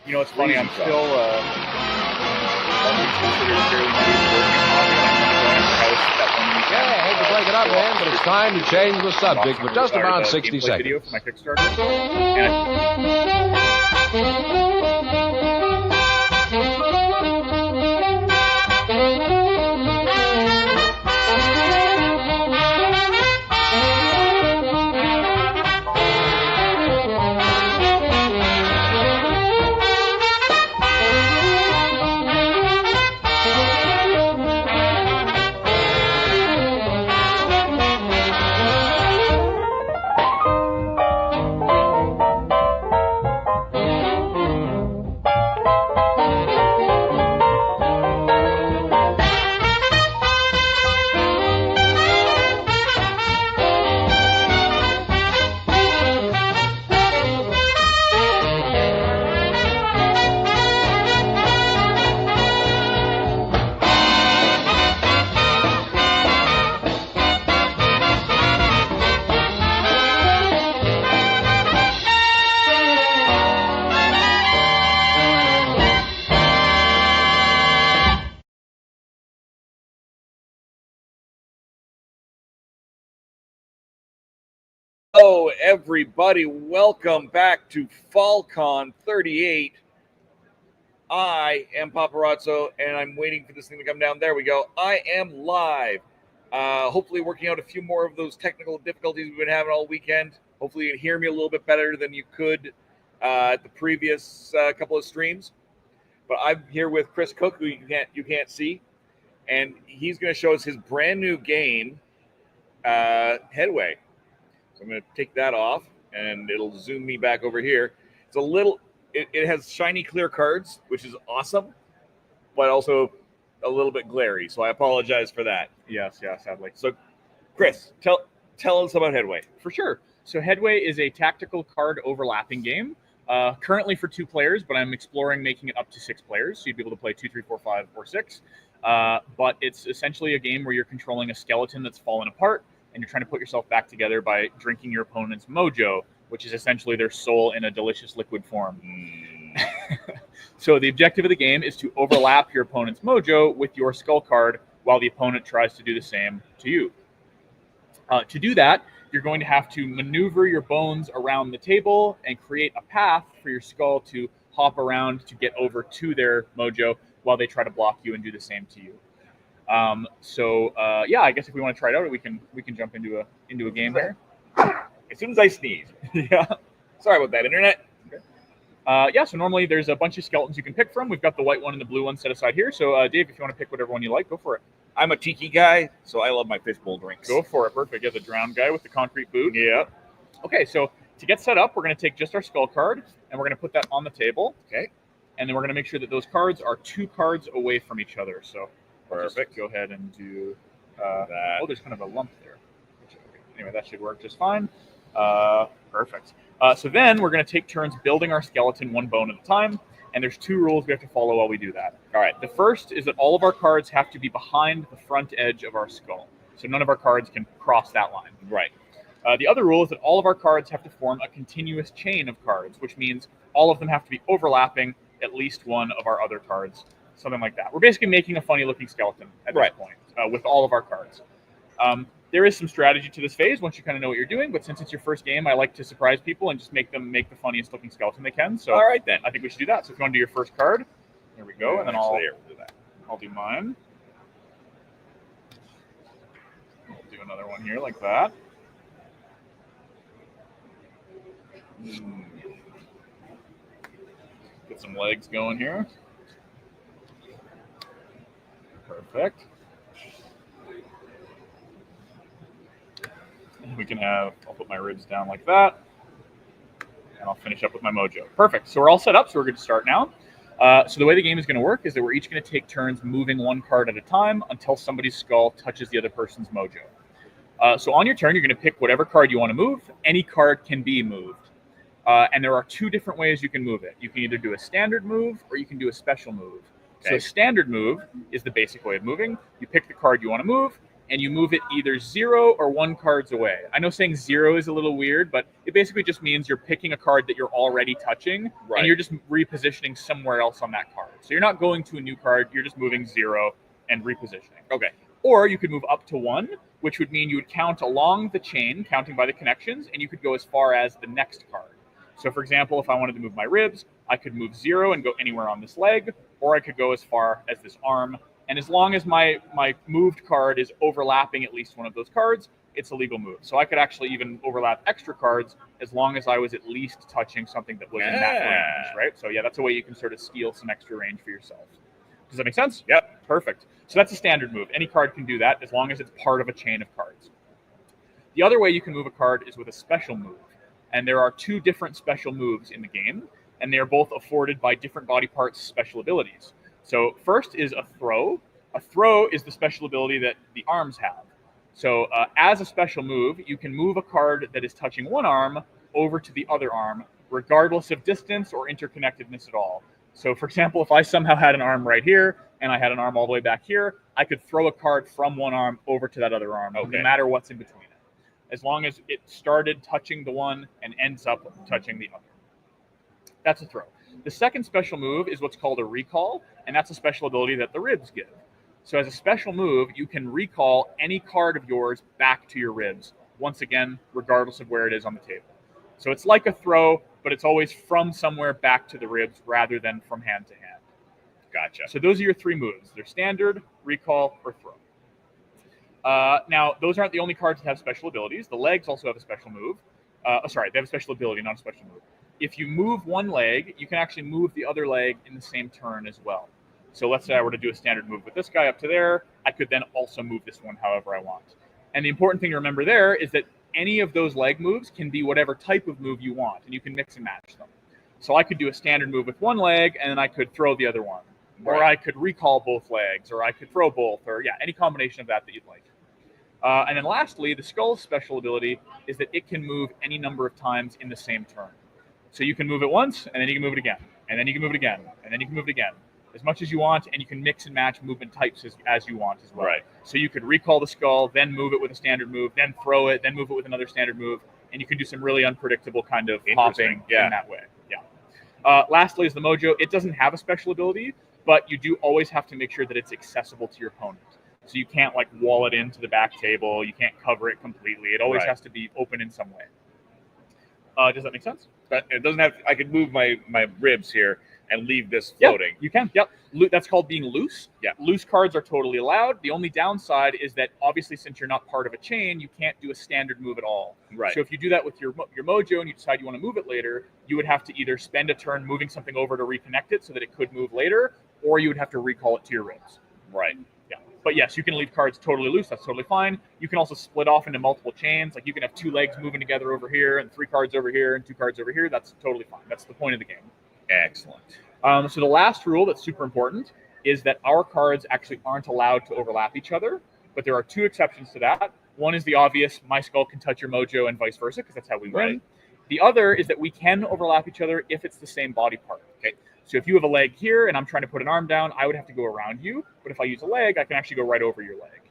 You know, it's funny. I'm still considered fairly new working hobby. I'm going to house that one weekend. Yeah, I hate to break it up, man, but it's time to change the subject for just about 60 seconds. Video for my Kickstarter. And hello, everybody. Welcome back to FallCon 38. I am Paparazzo, and I'm waiting for this thing to come down. There we go. I am live. Hopefully working out a few more of those technical difficulties we've been having all weekend. Hopefully you can hear me a little bit better than you could at the previous couple of streams. But I'm here with Chris Cooke, who you can't see, and he's going to show us his brand new game, Headway. So I'm going to take that off, and it'll zoom me back over here. It's a little, it has shiny clear cards, which is awesome, but also a little bit glary. So I apologize for that. Yes, sadly. So, Chris, tell us about Headway. For sure. So Headway is a tactical card overlapping game, currently for 2 players, but I'm exploring making it up to 6 players. So you'd be able to play 2, 3, 4, 5, or 6. But it's essentially a game where you're controlling a skeleton that's fallen apart, and you're trying to put yourself back together by drinking your opponent's mojo, which is essentially their soul in a delicious liquid form. So the objective of the game is to overlap your opponent's mojo with your skull card while the opponent tries to do the same to you. To do that, you're going to have to maneuver your bones around the table and create a path for your skull to hop around to get over to their mojo while they try to block you and do the same to you. Yeah, I guess if we want to try it out, we can jump into a game there. As soon as I sneeze. Yeah. Sorry about that, internet. Okay. Yeah, so normally there's a bunch of skeletons you can pick from. We've got the white one and the blue one set aside here. So, Dave, if you want to pick whatever one you like, go for it. I'm a tiki guy, so I love my fishbowl drinks. Go for it. Perfect. You have the drowned guy with the concrete boot. Yeah. Okay, so to get set up, we're going to take just our skull card, and we're going to put that on the table. Okay. And then we're going to make sure that those cards are 2 cards away from each other. So perfect. Go ahead and do that. Oh, there's kind of a lump there. Anyway, that should work just fine. Perfect. So then we're going to take turns building our skeleton 1 bone at a time. And there's 2 rules we have to follow while we do that. All right. The first is that all of our cards have to be behind the front edge of our skull. So none of our cards can cross that line. Right. The other rule is that all of our cards have to form a continuous chain of cards, which means all of them have to be overlapping at least one of our other cards. Something like that. We're basically making a funny-looking skeleton at this point with all of our cards. There is some strategy to this phase once you kind of know what you're doing, but since it's your first game, I like to surprise people and just make them make the funniest-looking skeleton they can. So, all right, then. I think we should do that. So if you want to do your first card, there we go, and then I'll do mine. I'll do another one here like that. Get some legs going here. Perfect. We can I'll put my ribs down like that, and I'll finish up with my mojo. Perfect. So we're all set up, so we're good to start now. So the way the game is going to work is that we're each going to take turns moving 1 card at a time until somebody's skull touches the other person's mojo. So on your turn, you're going to pick whatever card you want to move. Any card can be moved. And there are 2 different ways you can move it. You can either do a standard move or you can do a special move. Okay. So a standard move is the basic way of moving. You pick the card you want to move, and you move it either 0 or 1 cards away. I know saying 0 is a little weird, but it basically just means you're picking a card that you're already touching, Right. and you're just repositioning somewhere else on that card. So you're not going to a new card, you're just moving 0 and repositioning. Okay. Or you could move up to 1, which would mean you would count along the chain, counting by the connections, and you could go as far as the next card. So for example, if I wanted to move my ribs, I could move 0 and go anywhere on this leg, or I could go as far as this arm. And as long as my moved card is overlapping at least one of those cards, it's a legal move. So I could actually even overlap extra cards as long as I was at least touching something that was in that range, right? So yeah, that's a way you can sort of steal some extra range for yourself. Does that make sense? Yep. Perfect. So that's a standard move. Any card can do that as long as it's part of a chain of cards. The other way you can move a card is with a special move. And there are 2 different special moves in the game, and they are both afforded by different body parts' special abilities. So first is a throw. A throw is the special ability that the arms have. So as a special move, you can move a card that is touching one arm over to the other arm, regardless of distance or interconnectedness at all. So for example, if I somehow had an arm right here, and I had an arm all the way back here, I could throw a card from one arm over to that other arm, no matter what's in between it, as long as it started touching the one and ends up touching the other. That's a throw. The second special move is what's called a recall, and that's a special ability that the ribs give. So as a special move, you can recall any card of yours back to your ribs, once again, regardless of where it is on the table. So it's like a throw, but it's always from somewhere back to the ribs rather than from hand to hand. Gotcha. So those are your 3 moves. They're standard, recall, or throw. Now, those aren't the only cards that have special abilities. The legs also have a special move. Sorry, they have a special ability, not a special move. If you move one leg, you can actually move the other leg in the same turn as well. So let's say I were to do a standard move with this guy up to there, I could then also move this one however I want. And the important thing to remember there is that any of those leg moves can be whatever type of move you want, and you can mix and match them. So I could do a standard move with one leg, and then I could throw the other one. Or I could recall both legs, or I could throw both, or yeah, any combination of that you'd like. And then lastly, the skull's special ability is that it can move any number of times in the same turn. So you can move it once, and then you can move it again, and then you can move it again, and then you can move it again, as much as you want, and you can mix and match movement types as you want as well. Right. So you could recall the skull, then move it with a standard move, then throw it, then move it with another standard move, and you can do some really unpredictable kind of hopping in that way. Yeah. Lastly is the mojo. It doesn't have a special ability, but you do always have to make sure that it's accessible to your opponent. So you can't like wall it into the back table. You can't cover it completely. It always has to be open in some way. Does that make sense? But it doesn't have. I could move my ribs here and leave this floating. Yeah, you can. Yep. That's called being loose. Yeah. Loose cards are totally allowed. The only downside is that obviously since you're not part of a chain, you can't do a standard move at all. Right. So if you do that with your mojo and you decide you want to move it later, you would have to either spend a turn moving something over to reconnect it so that it could move later, or you would have to recall it to your ribs. Right. Yeah. But yes, you can leave cards totally loose. That's totally fine. You can also split off into multiple chains. Like you can have 2 legs moving together over here and 3 cards over here and 2 cards over here. That's totally fine. That's the point of the game. Excellent. So the last rule that's super important is that our cards actually aren't allowed to overlap each other, but there are 2 exceptions to that. One is the obvious, my skull can touch your mojo and vice versa, because that's how we win. The other is that we can overlap each other if it's the same body part. Okay. So if you have a leg here and I'm trying to put an arm down, I would have to go around you. But if I use a leg, I can actually go right over your leg.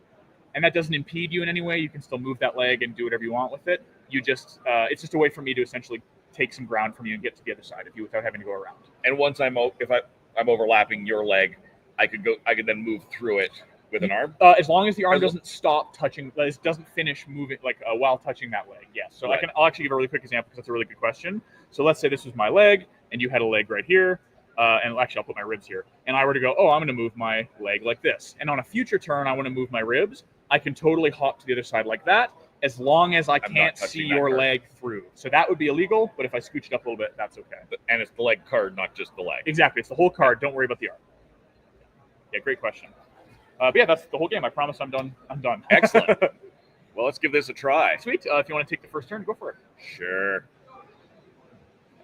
And that doesn't impede you in any way. You can still move that leg and do whatever you want with it. You just, it's just a way for me to essentially take some ground from you and get to the other side of you without having to go around. And once I'm overlapping your leg, I could then move through it with an arm. As long as the arm doesn't stop touching, doesn't finish moving like while touching that leg. Yes. So I'll actually give a really quick example because that's a really good question. So let's say this was my leg and you had a leg right here. And actually, I'll put my ribs here. And I were to go, I'm going to move my leg like this. And on a future turn, I want to move my ribs. I can totally hop to the other side like that, as long as I can't see your leg through. So that would be illegal, but if I scooch it up a little bit, that's okay. And it's the leg card, not just the leg. Exactly. It's the whole card. Don't worry about the arm. Yeah, great question. But yeah, that's the whole game. I promise I'm done. Excellent. Well, let's give this a try. Sweet. If you want to take the first turn, go for it. Sure.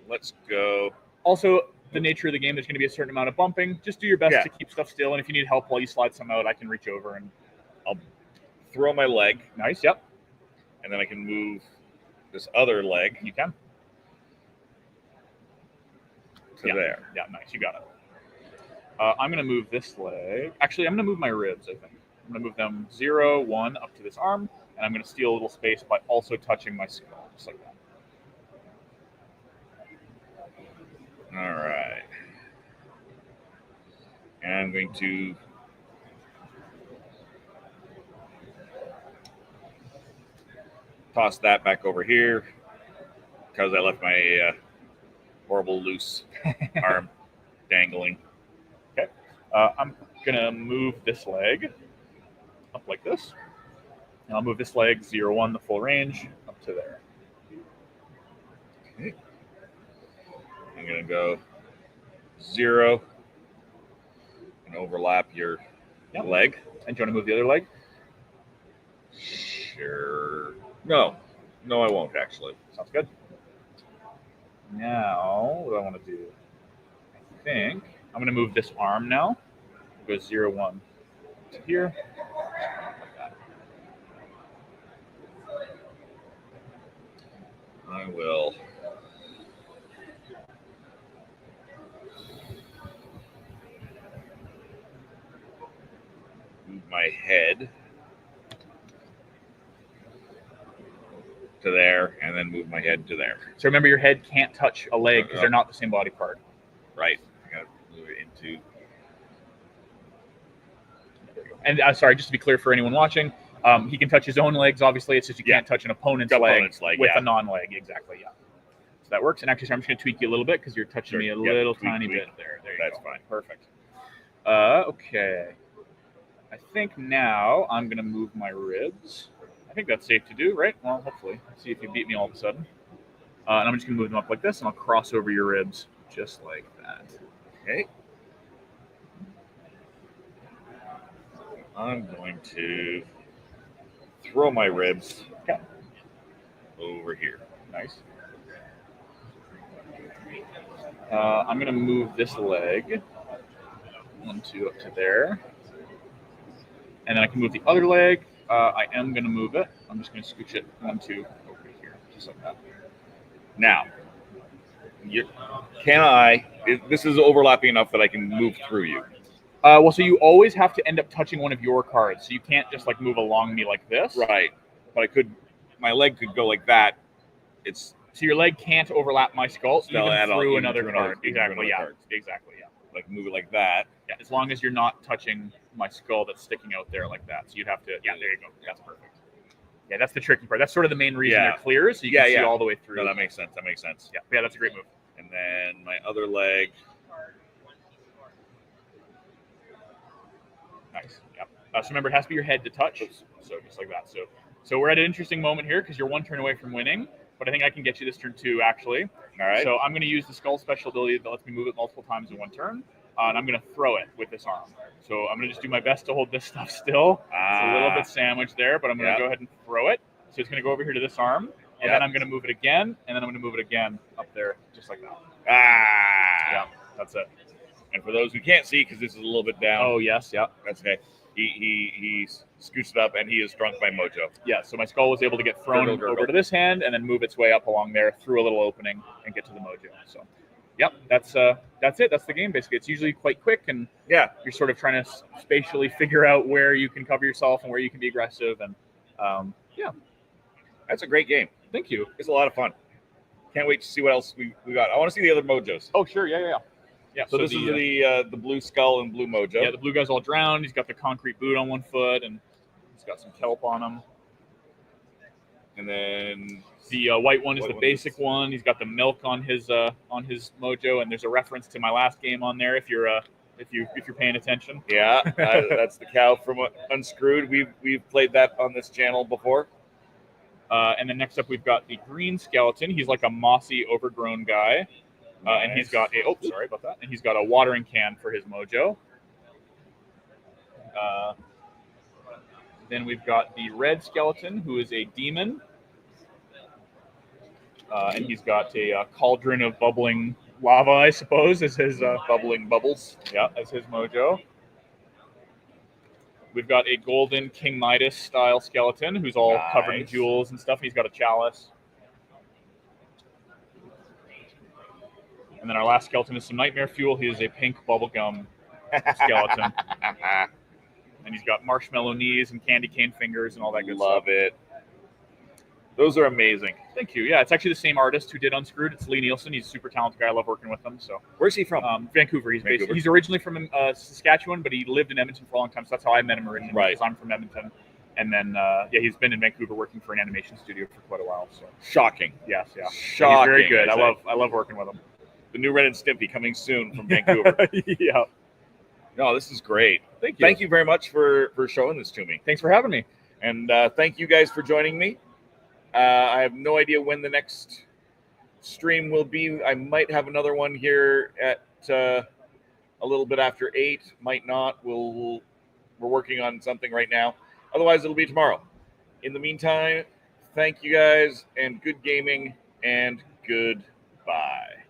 Let's go. Also, the nature of the game, there's going to be a certain amount of bumping. Just do your best to keep stuff still, and if you need help while you slide some out, I can reach over and I'll throw my leg. Nice, yep. And then I can move this other leg. You can. To there. Yeah, nice. You got it. I'm going to move this leg. Actually, I'm going to move my ribs, I think. I'm going to move them 0, 1 up to this arm, and I'm going to steal a little space by also touching my skull, just like that. All right. And I'm going to toss that back over here because I left my horrible loose arm dangling. Okay. I'm going to move this leg up like this. And I'll move this leg 0, 1, the full range, up to there. Okay. I'm going to go 0 and overlap your leg. And do you want to move the other leg? Sure. No, I won't actually. Sounds good. Now, what do I want to do? I think I'm going to move this arm now. Go 0, 1 to here. I will move my head to there and then move my head to there. So remember, your head can't touch a leg because they're not the same body part. Right. I got to move it into. And sorry, just to be clear for anyone watching, he can touch his own legs. Obviously, it's just you can't touch an opponent's leg with a non-leg. Exactly. Yeah. So that works. And actually, I'm just going to tweak you a little bit because you're touching me a little tiny bit there. There you go. That's fine. Perfect. Okay. I think now I'm going to move my ribs. I think that's safe to do, right? Well, hopefully. Let's see if you beat me all of a sudden. And I'm just going to move them up like this, and I'll cross over your ribs just like that. Okay. I'm going to throw my ribs over here. Nice. I'm going to move this leg 1, 2 up to there. And then I can move the other leg. I am going to move it. I'm just going to scooch it 1, 2 over here, just like that. Now, this is overlapping enough that I can move through you. Well, so you always have to end up touching one of your cards. So you can't just like move along me like this. Right. But my leg could go like that. So your leg can't overlap my skull even through another card. Exactly. Yeah. Exactly. Yeah. Like move it like that. Yeah. As long as you're not touching my skull that's sticking out there like that. So you'd have to. Yeah. There you go. That's perfect. Yeah. That's the tricky part. That's sort of the main reason they're clear, so you can see all the way through. No, that makes sense. Yeah. That's a great move. And then my other leg. Nice. Yeah. So remember, it has to be your head to touch. So just like that. So we're at an interesting moment here because you're 1 turn away from winning. But I think I can get you this turn 2, actually. All right. So I'm going to use the skull special ability that lets me move it multiple times in 1 turn. And I'm going to throw it with this arm. So I'm going to just do my best to hold this stuff still. It's a little bit sandwiched there, but I'm going to go ahead and throw it. So it's going to go over here to this arm. And then I'm going to move it again. And then I'm going to move it again up there, just like that. Yeah, that's it. And for those who can't see, because this is a little bit down. Oh, yes, yeah. That's okay. He scoots it up, and he is drunk by mojo. Yeah, so my skull was able to get thrown over to this hand and then move its way up along there through a little opening and get to the mojo. So, yep, that's it. That's the game, basically. It's usually quite quick, and you're sort of trying to spatially figure out where you can cover yourself and where you can be aggressive. And, that's a great game. Thank you. It's a lot of fun. Can't wait to see what else we got. I want to see the other mojos. Oh, sure, yeah. Yeah, so this is the blue skull and blue mojo. Yeah, the blue guy's all drowned. He's got the concrete boot on 1 foot, and he's got some kelp on him. And then the white one is the basic one. He's got the milk on his mojo, and there's a reference to my last game on there if you're paying attention. Yeah, that's the cow from Unscrewed. We've played that on this channel before. And then next up we've got the green skeleton. He's like a mossy, overgrown guy. Nice. And he's got sorry about that. And he's got a watering can for his mojo. Then we've got the red skeleton, who is a demon. And he's got a cauldron of bubbling lava, I suppose, as his bubbling bubbles. Yeah, as his mojo. We've got a golden King Midas style skeleton who's all covered in jewels and stuff. He's got a chalice. And then our last skeleton is some nightmare fuel. He is a pink bubblegum skeleton. And he's got marshmallow knees and candy cane fingers and all that good stuff. Love it. Those are amazing. Thank you. Yeah, it's actually the same artist who did Unscrewed. It's Lee Nielsen. He's a super talented guy. I love working with him. So, where's he from? Vancouver. He's originally from Saskatchewan, but he lived in Edmonton for a long time. So that's how I met him originally. Right. Because I'm from Edmonton. And then, he's been in Vancouver working for an animation studio for quite a while. So shocking. Yes, yeah. Shocking. He's very good. I love working with him. The new Ren and Stimpy coming soon from Vancouver. Yeah. No, this is great. Thank you. Thank you very much for showing this to me. Thanks for having me. And thank you guys for joining me. I have no idea when the next stream will be. I might have another one here at a little bit after 8. Might not. We're working on something right now. Otherwise, it'll be tomorrow. In the meantime, thank you guys, and good gaming, and goodbye.